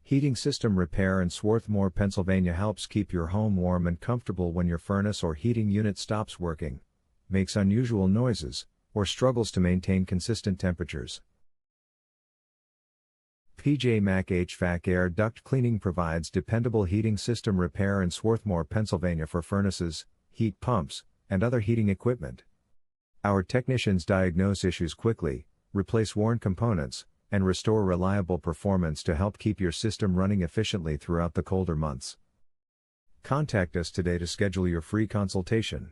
Heating system repair in Swarthmore, Pennsylvania helps keep your home warm and comfortable when your furnace or heating unit stops working, makes unusual noises, or struggles to maintain consistent temperatures. PJ Mac HVAC Air Duct Cleaning provides dependable heating system repair in Swarthmore, Pennsylvania for furnaces, heat pumps, and other heating equipment. Our technicians diagnose issues quickly, replace worn components, and restore reliable performance to help keep your system running efficiently throughout the colder months. Contact us today to schedule your free consultation.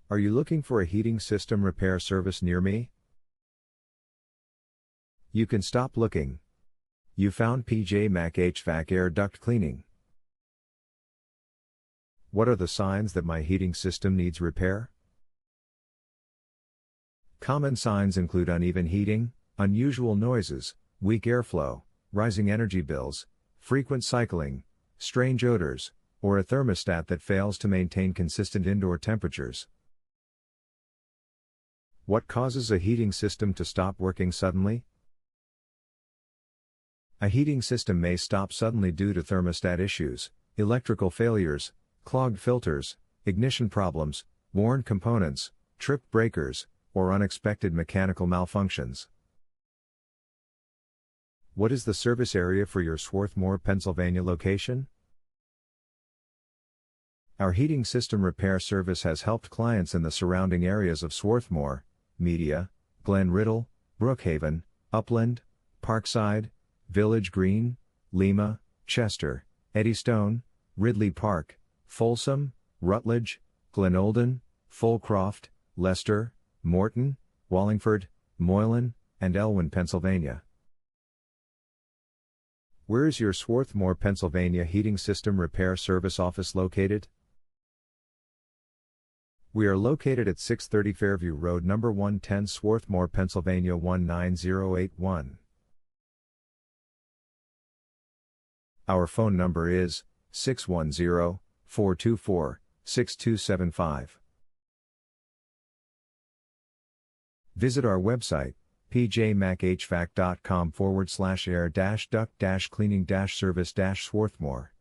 Are you looking for a heating system repair service near me? You can stop looking. You found PJ Mac HVAC Air Duct Cleaning. What are the signs that my heating system needs repair? Common signs include uneven heating, unusual noises, weak airflow, rising energy bills, frequent cycling, strange odors, or a thermostat that fails to maintain consistent indoor temperatures. What causes a heating system to stop working suddenly? A heating system may stop suddenly due to thermostat issues, electrical failures, clogged filters, ignition problems, worn components, tripped breakers, or unexpected mechanical malfunctions. What is the service area for your Swarthmore, Pennsylvania location? Our heating system repair service has helped clients in the surrounding areas of Swarthmore, Media, Glen Riddle, Brookhaven, Upland, Parkside, Village Green, Lima, Chester, Eddystone, Ridley Park, Folsom, Rutledge, Glenolden, Fulcroft, Leicester, Morton, Wallingford, Moylan, and Elwyn, Pennsylvania. Where is your Swarthmore, Pennsylvania heating system repair service office located? We are located at 630 Fairview Road, number 110, Swarthmore, Pennsylvania 19081. Our phone number is 610-424-6275. Visit our website, pjmachvac.com/air-duct-cleaning-service-Swarthmore.